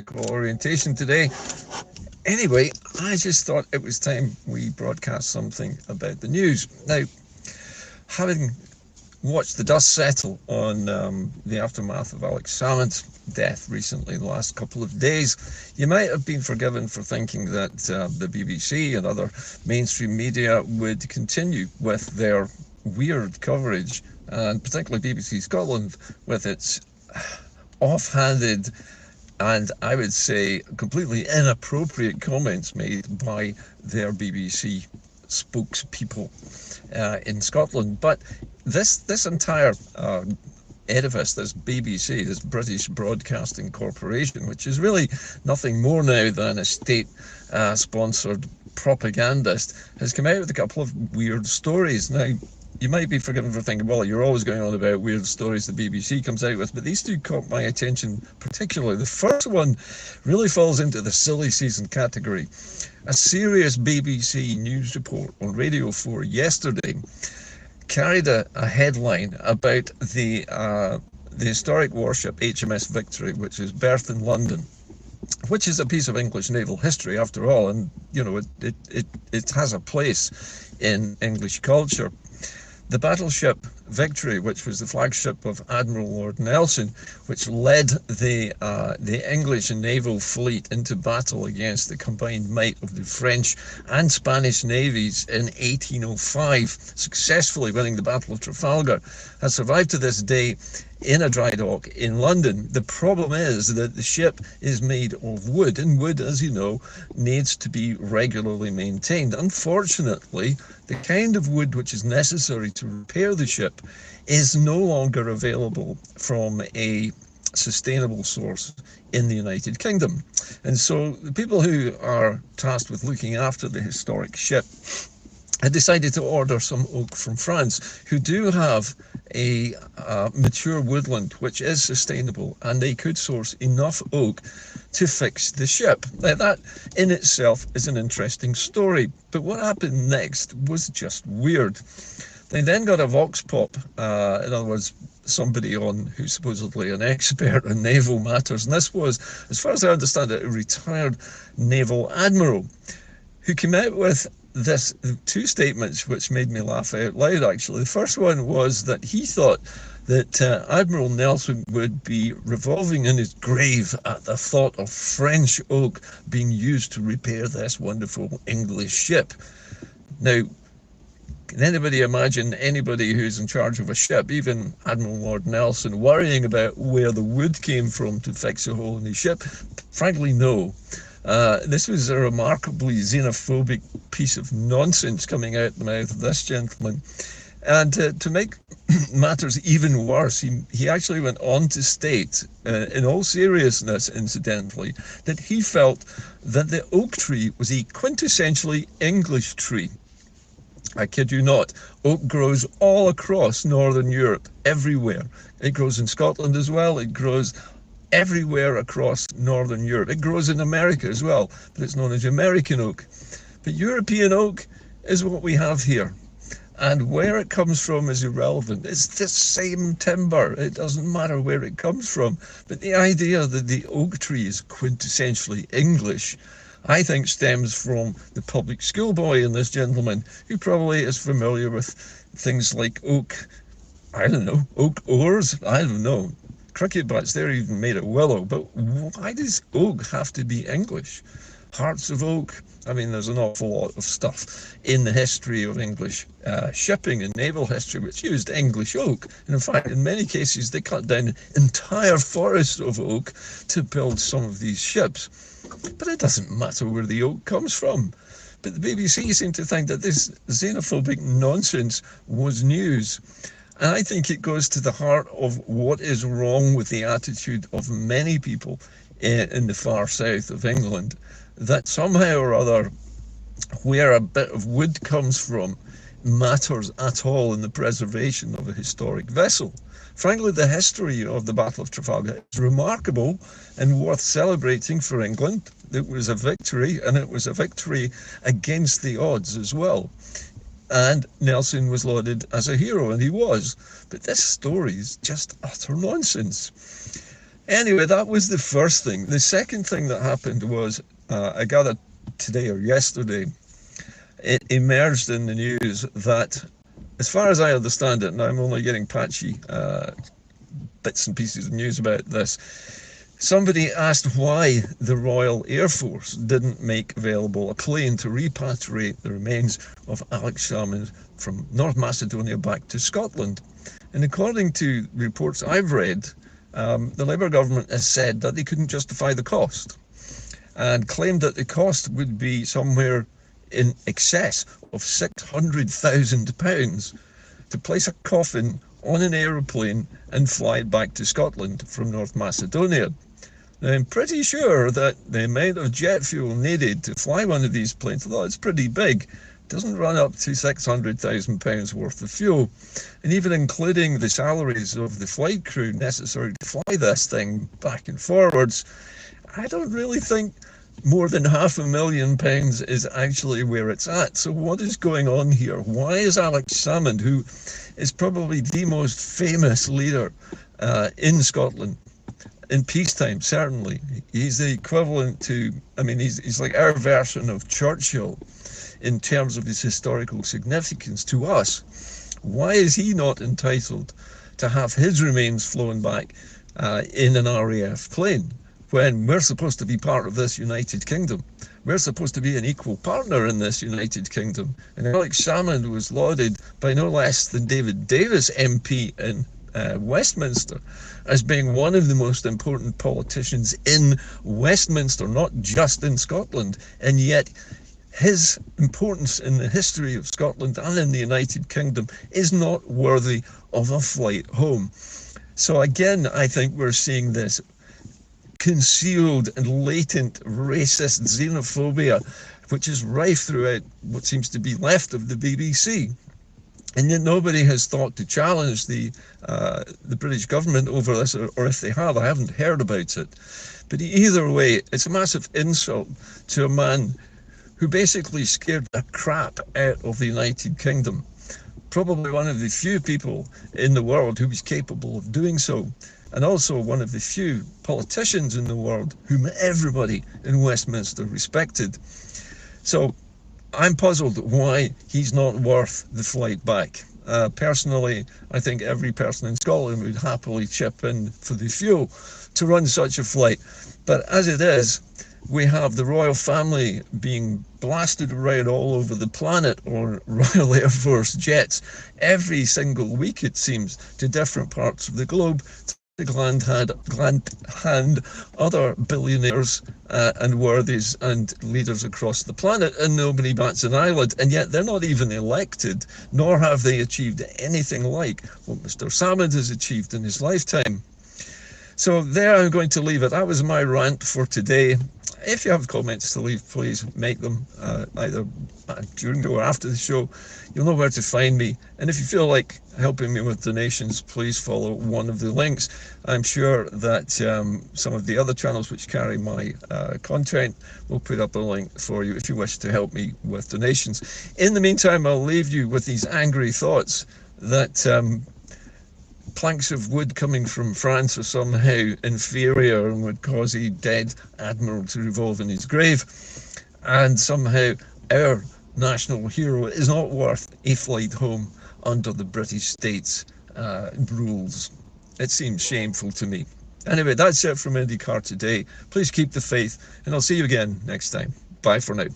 political orientation today. Anyway, I just thought it was time we broadcast something about the news. Now, having watched the dust settle on the aftermath of Alex Salmond's death recently, the last couple of days, you might have been forgiven for thinking that the BBC and other mainstream media would continue with their weird coverage, and particularly BBC Scotland with its offhanded and I would say completely inappropriate comments made by their BBC spokespeople in Scotland. But this entire edifice, this BBC, this British Broadcasting Corporation, which is really nothing more now than a state-sponsored propagandist, has come out with a couple of weird stories. Now, you might be forgiven for thinking, well, you're always going on about weird stories the BBC comes out with, but these two caught my attention particularly. The first one really falls into the silly season category. A serious BBC news report on Radio 4 yesterday carried a headline about the historic warship HMS Victory, which is berthed in London, which is a piece of English naval history after all, and you know it has a place in English culture. The battleship Victory, which was the flagship of Admiral Lord Nelson, which led the English naval fleet into battle against the combined might of the French and Spanish navies in 1805, successfully winning the Battle of Trafalgar, has survived to this day in a dry dock in London. The problem is that the ship is made of wood, and wood, as you know, needs to be regularly maintained. Unfortunately, the kind of wood which is necessary to repair the ship is no longer available from a sustainable source in the United Kingdom. And so the people who are tasked with looking after the historic ship had decided to order some oak from France, who do have a mature woodland which is sustainable, and they could source enough oak to fix the ship. Now, that in itself is an interesting story, but what happened next was just weird. They then got a vox pop, in other words, somebody on who's supposedly an expert in naval matters, and this was, as far as I understand it, a retired naval admiral who came out with two statements which made me laugh out loud, actually. The first one was that he thought that Admiral Nelson would be revolving in his grave at the thought of French oak being used to repair this wonderful English ship. Now, can anybody imagine anybody who's in charge of a ship, even Admiral Lord Nelson, worrying about where the wood came from to fix a hole in the ship? Frankly, no. This was a remarkably xenophobic piece of nonsense coming out the mouth of this gentleman. And to make matters even worse, he actually went on to state, in all seriousness, incidentally, that he felt that the oak tree was a quintessentially English tree. I kid you not. Oak grows all across Northern Europe, everywhere. It grows in Scotland as well. It grows everywhere across Northern Europe. It grows in America as well, but it's known as American oak. But European oak is what we have here. And where it comes from is irrelevant. It's the same timber. It doesn't matter where it comes from. But the idea that the oak tree is quintessentially English, I think, stems from the public schoolboy in this gentleman, who probably is familiar with things like oak, I don't know, oak oars, I don't know. Cricket bats, they're even made of willow, but why does oak have to be English? Hearts of oak. I mean, there's an awful lot of stuff in the history of English shipping and naval history which used English oak. And in fact, in many cases, they cut down entire forests of oak to build some of these ships. But it doesn't matter where the oak comes from. But the BBC seem to think that this xenophobic nonsense was news. And I think it goes to the heart of what is wrong with the attitude of many people in the far south of England, that somehow or other, where a bit of wood comes from matters at all in the preservation of a historic vessel. Frankly, the history of the Battle of Trafalgar is remarkable and worth celebrating for England. It was a victory, and it was a victory against the odds as well. And Nelson was lauded as a hero, and he was. But this story is just utter nonsense. Anyway, that was the first thing. The second thing that happened was, I gathered today or yesterday, it emerged in the news that, as far as I understand it, and I'm only getting patchy bits and pieces of news about this, somebody asked why the Royal Air Force didn't make available a plane to repatriate the remains of Alex Salmond from North Macedonia back to Scotland. And according to reports I've read, the Labour government has said that they couldn't justify the cost, and claimed that the cost would be somewhere in excess of £600,000 to place a coffin on an aeroplane and fly it back to Scotland from North Macedonia. Now, I'm pretty sure that the amount of jet fuel needed to fly one of these planes, although it's pretty big, doesn't run up to £600,000 worth of fuel. And even including the salaries of the flight crew necessary to fly this thing back and forwards, I don't really think more than £500,000 is actually where it's at. So what is going on here? Why is Alex Salmond, who is probably the most famous leader in Scotland, in peacetime, certainly, he's the equivalent to, I mean, he's like our version of Churchill in terms of his historical significance to us. Why is he not entitled to have his remains flown back in an RAF plane, when we're supposed to be part of this United Kingdom? We're supposed to be an equal partner in this United Kingdom. And Alex Salmond was lauded by no less than David Davis, MP in Westminster, as being one of the most important politicians in Westminster, not just in Scotland. And yet his importance in the history of Scotland and in the United Kingdom is not worthy of a flight home. So again, I think we're seeing this concealed and latent racist xenophobia, which is rife throughout what seems to be left of the BBC. And yet nobody has thought to challenge the British government over this, or if they have, I haven't heard about it. But either way, it's a massive insult to a man who basically scared the crap out of the United Kingdom. Probably one of the few people in the world who was capable of doing so, and also one of the few politicians in the world whom everybody in Westminster respected. So I'm puzzled why he's not worth the flight back. Personally, I think every person in Scotland would happily chip in for the fuel to run such a flight. But as it is, we have the royal family being blasted around all over the planet on Royal Air Force jets every single week, it seems, to different parts of the globe, to hand other billionaires and worthies and leaders across the planet, and nobody bats an eyelid. And yet they're not even elected, nor have they achieved anything like what Mr. Salmond has achieved in his lifetime. So there, I'm going to leave it. That was my rant for today. If you have comments to leave, please make them either during or after the show. You'll know where to find me. And if you feel like helping me with donations, please follow one of the links. I'm sure that some of the other channels which carry my content will put up a link for you if you wish to help me with donations. In the meantime, I'll leave you with these angry thoughts that planks of wood coming from France are somehow inferior and would cause a dead admiral to revolve in his grave, and somehow our national hero is not worth a flight home under the British state's rules. It seems shameful to me. Anyway, that's it from Inde-Car today. Please keep the faith, and I'll see you again next time. Bye for now.